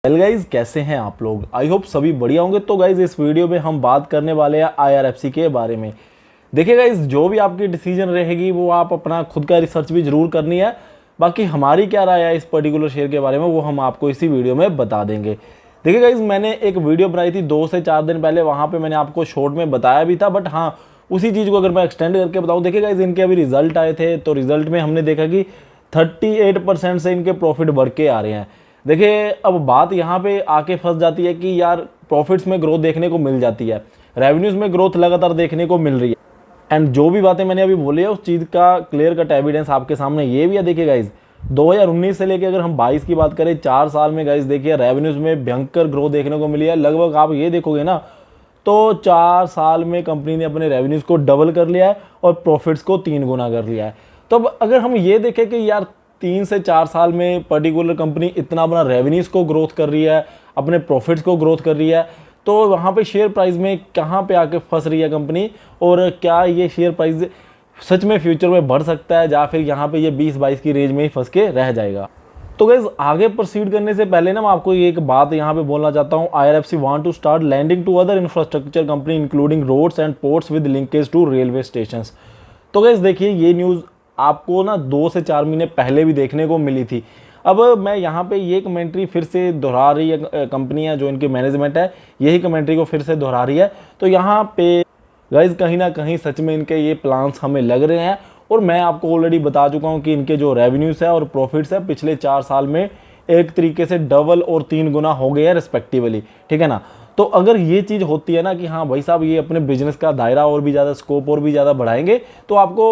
Hello guys, कैसे हैं आप लोग। आई होप सभी बढ़िया होंगे। तो गाइज इस वीडियो में हम बात करने वाले हैं IRFC के बारे में। देखिए गाइज, जो भी आपकी डिसीजन रहेगी वो आप अपना खुद का रिसर्च भी जरूर करनी है। बाकी हमारी क्या राय है इस पर्टिकुलर शेयर के बारे में वो हम आपको इसी वीडियो में बता देंगे। देखिए गाइज, मैंने एक वीडियो बनाई थी 2 से 4 दिन पहले, वहाँ पे मैंने आपको शॉर्ट में बताया भी था, बट हाँ उसी चीज़ को अगर मैं एक्सटेंड करके बताऊँ। देखिए गाइज, इनके अभी रिजल्ट आए थे, तो रिजल्ट में हमने देखा कि 38% से इनके प्रॉफिट बढ़ के आ रहे हैं। देखिए अब बात यहाँ पे आके फंस जाती है कि यार प्रॉफिट्स में ग्रोथ देखने को मिल जाती है, रेवेन्यूज में ग्रोथ लगातार देखने को मिल रही है, एंड जो भी बातें मैंने अभी बोली है उस चीज़ का क्लियर कट एविडेंस आपके सामने ये भी है। देखिए गाइज, 2019 से लेके अगर हम 22 की बात करें, 4 साल में गाइज देखिए रेवेन्यूज में भयंकर ग्रोथ देखने को मिली है। लगभग आप ये देखोगे ना तो 4 साल में कंपनी ने अपने रेवेन्यूज को डबल कर लिया है और प्रॉफिट्स को 3 गुना कर लिया है। तो अब अगर हम ये देखें कि यार 3 से 4 साल में पर्टिकुलर कंपनी इतना अपना रेवेन्यूज को ग्रोथ कर रही है, अपने प्रॉफिट्स को ग्रोथ कर रही है, तो वहाँ पे शेयर प्राइस में कहाँ पे आके फंस रही है कंपनी, और क्या ये शेयर प्राइस सच में फ्यूचर में बढ़ सकता है या फिर यहाँ पे ये 20-22 की रेंज में ही फंस के रह जाएगा। तो गाइस, आगे प्रोसीड करने से पहले ना मैं आपको एक बात यहाँ पे बोलना चाहता हूँ। IRFC want to start landing to other infrastructure company including roads and ports with linkage to railway station. तो गाइस देखिए, ये न्यूज़ आपको ना 2 से 4 महीने पहले भी देखने को मिली थी। अब मैं यहाँ पे ये कमेंट्री फिर से दोहरा रही है कंपनी है, जो इनकी मैनेजमेंट है यही कमेंट्री को फिर से दोहरा रही है। तो यहाँ पे गाइज कहीं ना कहीं सच में इनके ये प्लान्स हमें लग रहे हैं, और मैं आपको ऑलरेडी बता चुका हूँ कि इनके जो रेवेन्यूज है और प्रॉफिट्स है पिछले 4 साल में एक तरीके से डबल और 3 गुना हो गए हैं रिस्पेक्टिवली, ठीक है ना। तो अगर ये चीज़ होती है ना कि हाँ भाई साहब ये अपने बिजनेस का दायरा और भी ज़्यादा स्कोप और भी ज़्यादा बढ़ाएंगे, तो आपको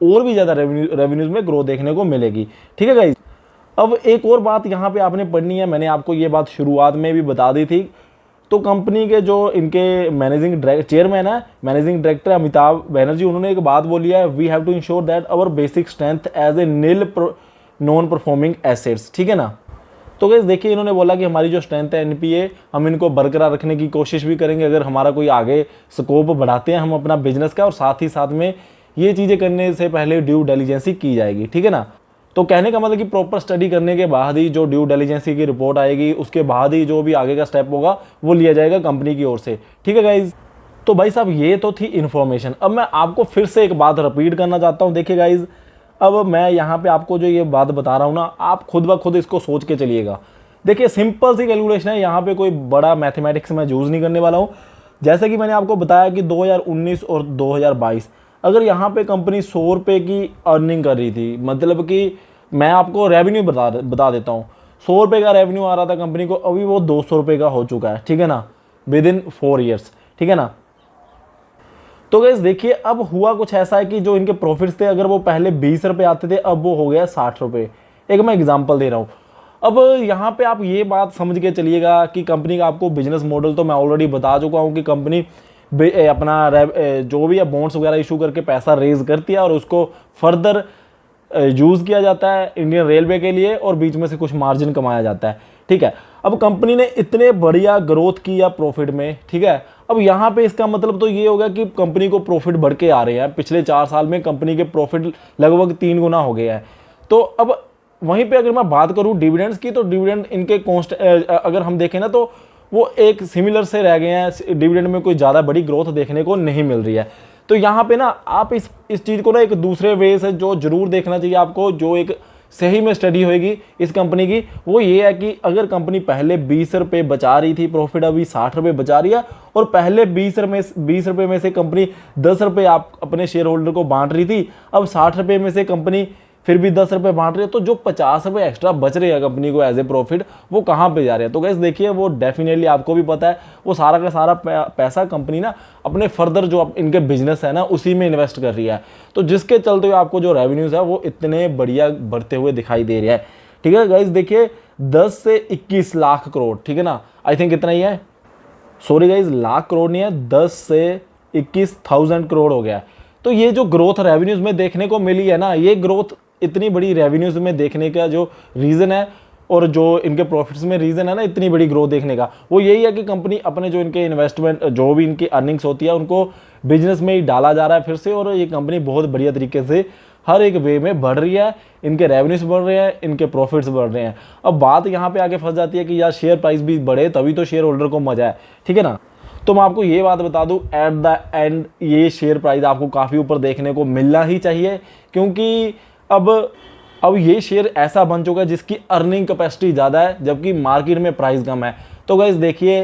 और भी ज़्यादा रेवेन्यूज में ग्रोथ देखने को मिलेगी, ठीक है गाइज। अब एक और बात यहाँ पे आपने पढ़नी है, मैंने आपको ये बात शुरुआत में भी बता दी थी। तो कंपनी के जो इनके मैनेजिंग चेयरमैन है, मैनेजिंग डायरेक्टर अमिताभ बनर्जी, उन्होंने एक बात बोली है, we have to insure that our basic strength as a nil non performing assets, ठीक है ना। तो गाइस देखिए, इन्होंने बोला कि हमारी जो स्ट्रेंथ है NPA, हम इनको बरकरार रखने की कोशिश भी करेंगे अगर हमारा कोई आगे स्कोप बढ़ाते हैं हम अपना बिजनेस का, और साथ ही साथ में ये चीज़ें करने से पहले ड्यू डिलिजेंसी की जाएगी, ठीक है ना। तो कहने का मतलब कि प्रॉपर स्टडी करने के बाद ही जो ड्यू डिलिजेंसी की रिपोर्ट आएगी उसके बाद ही जो भी आगे का स्टेप होगा वो लिया जाएगा कंपनी की ओर से, ठीक है गाइज। तो भाई साहब ये तो थी इन्फॉर्मेशन। अब मैं आपको फिर से एक बात रिपीट करना चाहता हूँ। देखिए गाइज, अब मैं यहाँ पे आपको जो ये बात बता रहा हूँ ना, आप खुद ब खुद इसको सोच के चलिएगा। देखिए सिंपल सी कैलकुलेशन है, यहाँ पे कोई बड़ा मैथमेटिक्स में यूज़ नहीं करने वाला हूँ। जैसे कि मैंने आपको बताया कि 2019 और 2022 अगर यहाँ पे कंपनी 100 रुपये की अर्निंग कर रही थी, मतलब कि मैं आपको रेवेन्यू बता देता हूँ, 100 रुपये का रेवेन्यू आ रहा था कंपनी को, अभी वो 200 रुपये का हो चुका है, ठीक है ना, विद इन 4 ईयर्स, ठीक है ना। तो गाइस देखिए, अब हुआ कुछ ऐसा है कि जो इनके प्रॉफिट्स थे, अगर वो पहले 20 रुपये आते थे, अब वो हो गया 60 रुपये। एक मैं एग्जाम्पल दे रहा हूँ। अब यहाँ पे आप ये बात समझ के चलिएगा कि कंपनी का आपको बिजनेस मॉडल तो मैं ऑलरेडी बता चुका हूँ कि कंपनी अपना जो भी है बॉन्ड्स वगैरह इशू करके पैसा रेज करती है और उसको फर्दर यूज़ किया जाता है इंडियन रेलवे के लिए, और बीच में से कुछ मार्जिन कमाया जाता है, ठीक है। अब कंपनी ने इतने बढ़िया ग्रोथ किया प्रॉफिट में, ठीक है। अब यहाँ पे इसका मतलब तो ये होगा कि कंपनी को प्रॉफिट बढ़ के आ रहे हैं। पिछले 4 साल में कंपनी के प्रॉफिट लगभग 3 गुना हो गया है। तो अब वहीं पे अगर मैं बात करूँ डिविडेंड्स की, तो डिविडेंड इनके अगर हम देखें ना तो वो एक सिमिलर से रह गए हैं। डिविडेंड में कोई ज़्यादा बड़ी ग्रोथ देखने को नहीं मिल रही है। तो यहाँ पे ना आप इस चीज़ को ना एक दूसरे वे से जो जरूर देखना चाहिए आपको, जो एक सही में स्टडी होगी इस कंपनी की, वो ये है कि अगर कंपनी पहले 20 रुपये बचा रही थी प्रॉफिट, अभी 60 रुपये बचा रही है, और पहले 20 रुपये में से कंपनी 10 रुपये आप अपने शेयर होल्डर को बांट रही थी, अब 60 रुपये में से कंपनी फिर भी 10 रुपये बांट रही है, तो जो 50 रुपये एक्स्ट्रा बच रहे हैं कंपनी को एज ए प्रॉफिट, वो कहाँ पे जा रहे हैं। तो गाइस देखिए, वो डेफिनेटली आपको भी पता है, वो सारा का सारा पैसा कंपनी ना अपने फर्दर जो इनके बिजनेस है ना उसी में इन्वेस्ट कर रही है। तो जिसके चलते हुए आपको जो रेवेन्यूज है वो इतने बढ़िया बढ़ते हुए दिखाई दे रहे हैं, ठीक है गाइस। देखिए 10 से 21 लाख करोड़, ठीक है ना, आई थिंक इतना ही है, सॉरी गाइस, लाख करोड़ नहीं है, 10 से 21,000 करोड़ हो गया। तो ये जो ग्रोथ रेवेन्यूज में देखने को मिली है ना, ये ग्रोथ इतनी बड़ी रेवेन्यूज में देखने का जो रीज़न है और जो इनके प्रॉफिट्स में रीज़न है ना इतनी बड़ी ग्रोथ देखने का, वो यही है कि कंपनी अपने जो इनके इन्वेस्टमेंट जो भी इनकी अर्निंग्स होती है उनको बिजनेस में ही डाला जा रहा है फिर से, और ये कंपनी बहुत बढ़िया तरीके से हर एक वे में बढ़ रही है, इनके रेवेन्यूज बढ़ रहे हैं, इनके प्रॉफिट्स बढ़ रहे हैं। अब बात यहाँ पे आके फंस जाती है कि यार शेयर प्राइस भी बढ़े तभी तो शेयर होल्डर को मजा है, ठीक है ना। तो मैं आपको ये बात बता दूं, एट द एंड ये शेयर प्राइस आपको काफ़ी ऊपर देखने को मिलना ही चाहिए, क्योंकि अब ये शेयर ऐसा बन चुका है जिसकी अर्निंग कैपेसिटी ज़्यादा है जबकि मार्केट में प्राइस कम है। तो गाइस देखिए,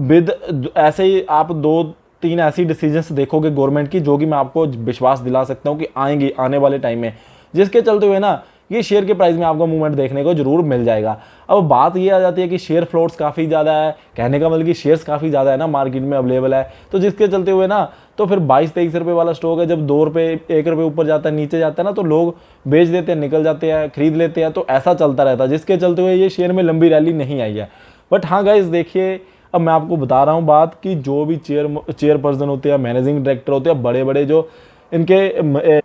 विद ऐसे ही आप 2-3 ऐसी डिसीजंस देखोगे गवर्नमेंट की जो कि मैं आपको विश्वास दिला सकता हूँ कि आएंगी आने वाले टाइम में, जिसके चलते हुए ना ये शेयर के प्राइस में आपको मूवमेंट देखने को जरूर मिल जाएगा। अब बात ये आ जाती है कि शेयर फ्लोट्स काफ़ी ज़्यादा है, कहने का मतलब कि शेयर्स काफ़ी ज़्यादा है ना मार्केट में अवेलेबल है, तो जिसके चलते हुए ना तो फिर 22-23 रुपये वाला स्टॉक है, जब 2 रुपये 1 रुपये ऊपर जाता है नीचे जाता है ना तो लोग बेच देते हैं, निकल जाते हैं, खरीद लेते हैं, तो ऐसा चलता रहता है, जिसके चलते हुए ये शेयर में लंबी रैली नहीं आई है। बट हाँ गाइस देखिए, अब मैं आपको बता रहा हूँ बात कि जो भी चेयरपर्सन होते हैं, मैनेजिंग डायरेक्टर होते हैं, बड़े बड़े जो इनके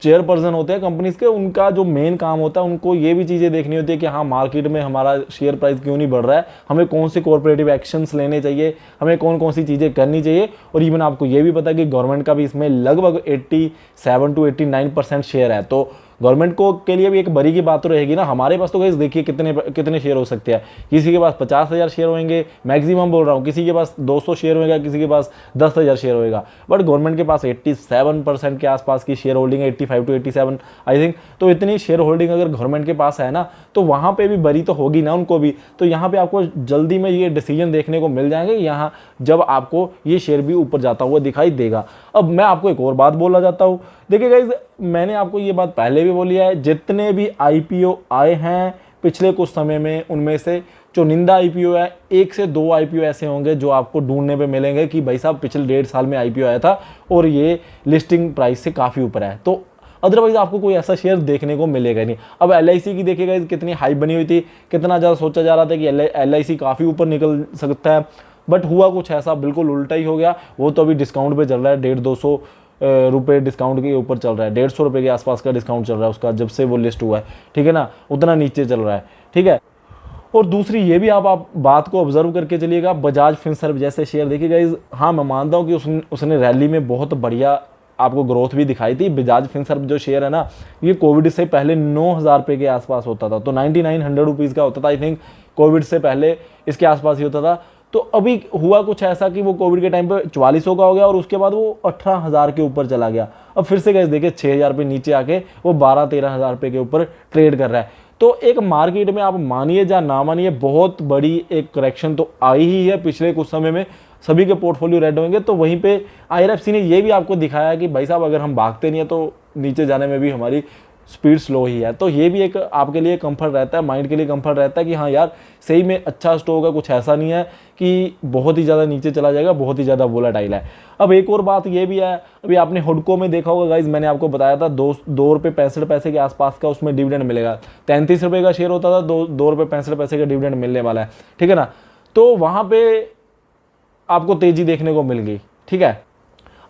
चेयरपर्सन होते हैं कंपनीज के, उनका जो मेन काम होता है उनको ये भी चीज़ें देखनी होती है कि हाँ मार्केट में हमारा शेयर प्राइस क्यों नहीं बढ़ रहा है, हमें कौन से कॉर्पोरेटिव एक्शंस लेने चाहिए, हमें कौन कौन सी चीज़ें करनी चाहिए। और इवन आपको ये भी पता है कि गवर्नमेंट का भी इसमें लगभग 87-89% शेयर है, तो गवर्नमेंट को के लिए भी एक बड़ी की बात तो रहेगी ना। हमारे पास तो गाइस देखिए कितने शेयर हो सकते हैं, किसी के पास 50,000 शेयर होंगे, मैक्सिमम बोल रहा हूँ, किसी के पास 200 शेयर होगा, किसी के पास 10,000 शेयर होगा। बट गवर्नमेंट के पास 87% के आसपास की शेयर होल्डिंग है, 85-87 आई थिंक। तो इतनी शेयर होल्डिंग अगर गवर्नमेंट के पास है ना तो वहाँ पे भी बड़ी तो होगी ना उनको भी। तो यहाँ पे आपको जल्दी में ये डिसीजन देखने को मिल जाएंगे यहाँ, जब आपको ये शेयर भी ऊपर जाता हुआ दिखाई देगा। अब मैं आपको एक और बात बोलना चाहता हूँ, देखिए गाइस मैंने आपको ये बात पहले भी बोली है, जितने भी आईपीओ आए हैं पिछले कुछ समय में, उनमें से चुनिंदा आईपीओ है, 1 से 2 आईपीओ ऐसे होंगे जो आपको ढूंढने पे मिलेंगे कि भाई साहब पिछले 1.5 साल में आईपीओ आया था और ये लिस्टिंग प्राइस से काफ़ी ऊपर है। तो अदरवाइज आपको कोई ऐसा शेयर देखने को मिलेगा नहीं। अब LIC की देखिएगा कितनी हाइप बनी हुई थी, कितना ज़्यादा सोचा जा रहा था कि LIC काफ़ी ऊपर निकल सकता है, बट हुआ कुछ ऐसा बिल्कुल उल्टा ही हो गया। वो तो अभी डिस्काउंट पे चल रहा है, 150-200 रुपये डिस्काउंट के ऊपर चल रहा है, 150 रुपये के आसपास का डिस्काउंट चल रहा है उसका, जब से वो लिस्ट हुआ है, ठीक है ना, उतना नीचे चल रहा है, ठीक है। और दूसरी ये भी आप बात को ऑब्जर्व करके चलिएगा, बजाज फिनसर्व जैसे शेयर देखिएगा, हाँ मैं मानता हूँ कि उसने रैली में बहुत बढ़िया आपको ग्रोथ भी दिखाई थी। बजाज फिनसर्व जो शेयर है ना, ये कोविड से पहले 9,000 रुपये के आसपास होता था, तो 9900 रुपीज़ का होता था आई थिंक, कोविड से पहले इसके आसपास ही होता था। तो अभी हुआ कुछ ऐसा कि वो कोविड के टाइम पे 4400 का हो गया और उसके बाद वो 18,000 के ऊपर चला गया। अब फिर से गैस देखिए 6,000 रुपये नीचे आके वो 12-13,000 रुपये के ऊपर ट्रेड कर रहा है। तो एक मार्केट में आप मानिए या ना मानिए बहुत बड़ी एक करेक्शन तो आई ही है पिछले कुछ समय में, सभी के पोर्टफोलियो रेड होंगे। तो वहीं पे IRFC ने ये भी आपको दिखाया कि भाई साहब अगर हम भागते नहीं है तो नीचे जाने में भी हमारी स्पीड स्लो ही है। तो ये भी एक आपके लिए कंफर्ट रहता है, माइंड के लिए कंफर्ट रहता है कि हाँ यार सही में अच्छा स्टॉक है, कुछ ऐसा नहीं है कि बहुत ही ज़्यादा नीचे चला जाएगा, बहुत ही ज़्यादा वोलेटाइल है। अब एक और बात ये भी है, अभी आपने हुडको में देखा होगा गाइज, मैंने आपको बताया था 2 रुपये 65 पैसे के आसपास का उसमें डिविडेंड मिलेगा। 33 रुपये का शेयर होता था, 2 रुपये 65 पैसे का डिविडेंड मिलने वाला है, ठीक है ना। तो वहाँ पे आपको तेजी देखने को मिल गई, ठीक है।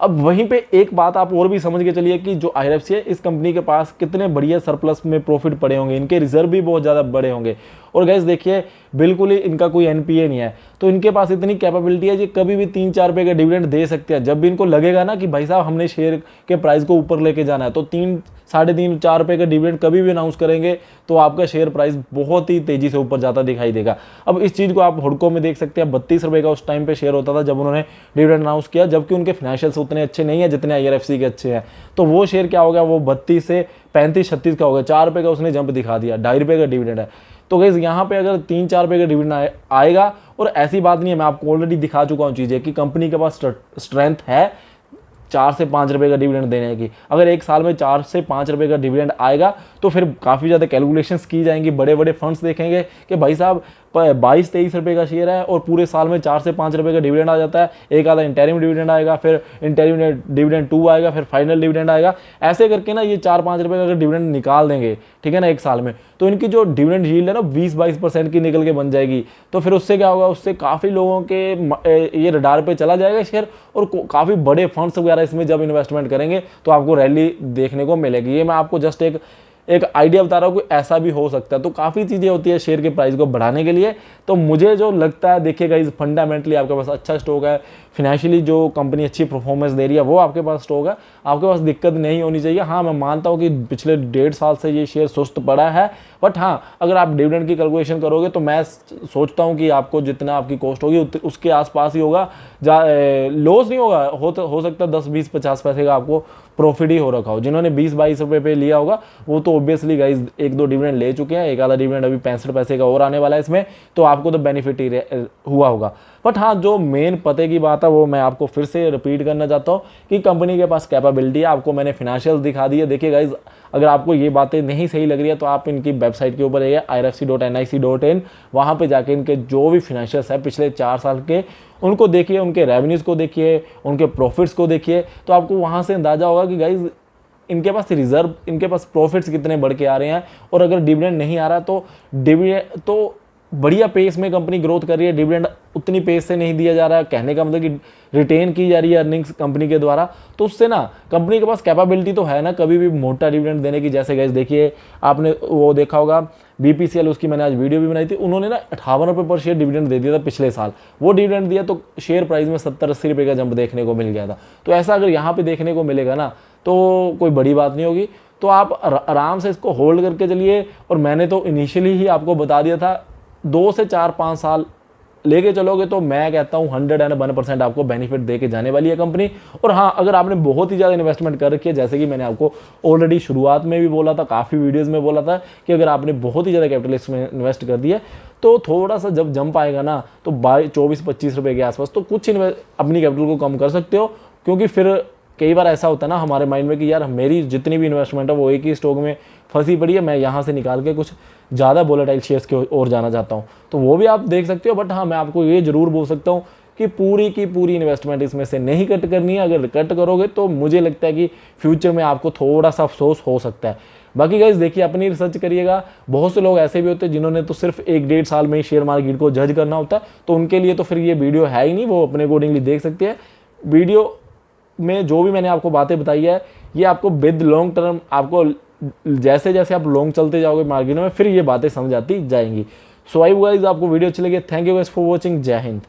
अब वहीं पे एक बात आप और भी समझ के चलिए कि जो IRFC है, इस कंपनी के पास कितने बढ़िया सरप्लस में प्रॉफिट पड़े होंगे, इनके रिजर्व भी बहुत ज़्यादा बड़े होंगे। और गाइस देखिए बिल्कुल ही इनका कोई NPA नहीं है, तो इनके पास इतनी कैपेबिलिटी है कि कभी भी 3-4 रुपये का डिविडेंड दे सकते हैं। जब भी इनको लगेगा ना कि भाई साहब हमने शेयर के प्राइस को ऊपर लेके जाना है, तो 3-3.5-4 रुपये का डिविडेंड कभी भी अनाउंस करेंगे तो आपका शेयर प्राइस बहुत ही तेजी से ऊपर जाता दिखाई देगा। अब इस चीज़ को आप हुडको में देख सकते हैं, 32 रुपये का उस टाइम पे शेयर होता था जब उन्होंने डिविडेंड अनाउंस किया, जबकि उनके फाइनेंशियल्स उतने अच्छे नहीं है जितने IRFC के अच्छे हैं। तो वो शेयर क्या हो गया, वो 32 से 35-36 का हो गया, 4 रुपये का उसने जंप दिखा दिया, 2.5 रुपये का डिविडेंड है। तो गाइस यहाँ पे अगर 3-4 रुपये का डिविडेंड आएगा, और ऐसी बात नहीं है, मैं आपको ऑलरेडी दिखा चुका हूँ चीज़ें कि कंपनी के पास स्ट्रेंथ है 4 से 5 रुपये का डिविडेंड देने की। अगर एक साल में 4 से 5 रुपये का डिविडेंड आएगा तो फिर काफ़ी ज़्यादा कैलकुलेशंस की जाएंगी, बड़े बड़े फंड्स देखेंगे कि भाई साहब 22-23 रुपये का शेयर है और पूरे साल में 4 से 5 रुपये का डिविडेंड आ जाता है, एक आधा इंटरिम डिविडेंड आएगा, फिर इंटरिम डिविडेंड 2 आएगा, फिर फाइनल डिविडेंड आएगा। ऐसे करके ना ये 4-5 रुपये का अगर डिविडेंड निकाल देंगे, ठीक है ना, एक साल में, तो इनकी जो डिविडेंड यील्ड है ना 20-22% की निकल के बन जाएगी। तो फिर उससे क्या होगा, उससे काफ़ी लोगों के ये रडार पे चला जाएगा शेयर, और काफ़ी बड़े फंड्स वगैरह इसमें जब इन्वेस्टमेंट करेंगे तो आपको रैली देखने को मिलेगी। ये मैं आपको जस्ट एक एक आइडिया बता रहा हूँ कि ऐसा भी हो सकता है। तो काफ़ी चीज़ें होती है शेयर के प्राइस को बढ़ाने के लिए। तो मुझे जो लगता है, देखिएगा इस फंडामेंटली आपके पास अच्छा स्टॉक है, फिनेंशियली जो कंपनी अच्छी परफॉर्मेंस दे रही है वो आपके पास स्टॉक है, आपके पास दिक्कत नहीं होनी चाहिए। हाँ, मैं मानता हूँ कि पिछले 1.5 साल से ये शेयर सुस्त पड़ा है, बट हाँ, अगर आप डिविडेंड की कैलकुलेशन करोगे तो मैं सोचता हूँ कि आपको जितना आपकी कॉस्ट होगी उसके आसपास ही होगा, लॉस नहीं होगा। हो सकता है 10, 20, 50 पैसे का आपको प्रॉफिट ही हो रखा हो। जिन्होंने 20-22 रुपए पे लिया होगा वो तो ऑब्वियसली गाइज 1-2 डिविडेंड ले चुके हैं, एक आधा डिविडेंड अभी 65 पैसे का और आने वाला है इसमें, तो आपको तो बेनिफिट ही हुआ होगा। बट हाँ, जो मेन पते की बात है वो मैं आपको फिर से रिपीट करना चाहता हूँ कि कंपनी के पास कैपेबिलिटी है। आपको मैंने फिनेंशियल दिखा दी है। देखिए गाइज, अगर आपको ये बातें नहीं सही लग रही है तो आप इनकी वेबसाइट के ऊपर जाइए irfc.nic.in, वहाँ पे जाके इनके जो भी फिनेंशियल्स है पिछले 4 साल के उनको देखिए, उनके रेवेन्यूज़ को देखिए, उनके प्रॉफिट्स को देखिए, तो आपको वहाँ से अंदाजा होगा कि गाइज इनके पास रिजर्व, इनके पास प्रॉफिट्स कितने बढ़ के आ रहे हैं। और अगर डिविडेंड नहीं आ रहा तो डिविडेंड तो बढ़िया पेस में कंपनी ग्रोथ कर रही है, डिविडेंड उतनी पेस से नहीं दिया जा रहा है, कहने का मतलब कि रिटेन की जा रही है अर्निंग्स कंपनी के द्वारा, तो उससे ना कंपनी के पास कैपेबिलिटी तो है ना कभी भी मोटा डिविडेंड देने की। जैसे गाइस देखिए, आपने वो देखा होगा BPCL, उसकी मैंने आज वीडियो भी बनाई थी, उन्होंने ना 58 रुपये पर शेयर डिविडेंड दे दिया था पिछले साल। वो डिविडेंड दिया तो शेयर प्राइस में 70-80 रुपये का जंप देखने को मिल गया था। तो ऐसा अगर यहाँ पे देखने को मिलेगा ना तो कोई बड़ी बात नहीं होगी। तो आप आराम से इसको होल्ड करके चलिए। और मैंने तो इनिशियली ही आपको बता दिया था 2 से 4-5 साल लेके चलोगे तो मैं कहता हूँ 101% आपको बेनिफिट दे के जाने वाली है कंपनी। और हाँ, अगर आपने बहुत ही ज़्यादा इन्वेस्टमेंट कर रखी है, जैसे कि मैंने आपको ऑलरेडी शुरुआत में भी बोला था, काफ़ी वीडियोस में बोला था कि अगर आपने बहुत ही ज़्यादा कैपिटल इसमें इन्वेस्ट कर दिया तो थोड़ा सा जब जंप आएगा ना तो 24-25 रुपये के आसपास तो कुछ अपनी कैपिटल को कम कर सकते हो। क्योंकि फिर कई बार ऐसा होता है ना हमारे माइंड में कि यार मेरी जितनी भी इन्वेस्टमेंट है वो एक ही स्टॉक में फंसी पड़ी है, मैं यहाँ से निकाल के कुछ ज़्यादा वोलेटाइल शेयर्स की ओर जाना चाहता हूँ, तो वो भी आप देख सकते हो। बट हाँ, मैं आपको ये जरूर बोल सकता हूँ कि पूरी की पूरी इन्वेस्टमेंट इसमें से नहीं कट करनी है। अगर कट करोगे तो मुझे लगता है कि फ्यूचर में आपको थोड़ा सा अफसोस हो सकता है। बाकी गाइस देखिए, अपनी रिसर्च करिएगा। बहुत से लोग ऐसे भी होते हैं जिन्होंने तो सिर्फ 1-1.5 साल में ही शेयर मार्केट को जज करना होता है, तो उनके लिए तो फिर ये वीडियो है ही नहीं, वो अपने अकॉर्डिंगली देख सकते हैं। वीडियो में जो भी मैंने आपको बातें बताई है ये आपको विद लॉन्ग टर्म, आपको जैसे जैसे आप लॉन्ग चलते जाओगे मार्केट में फिर ये बातें समझ आती जाएंगी। सो आई गाइस, आपको वीडियो अच्छी लगी, thank you guys for watching, जय हिंद।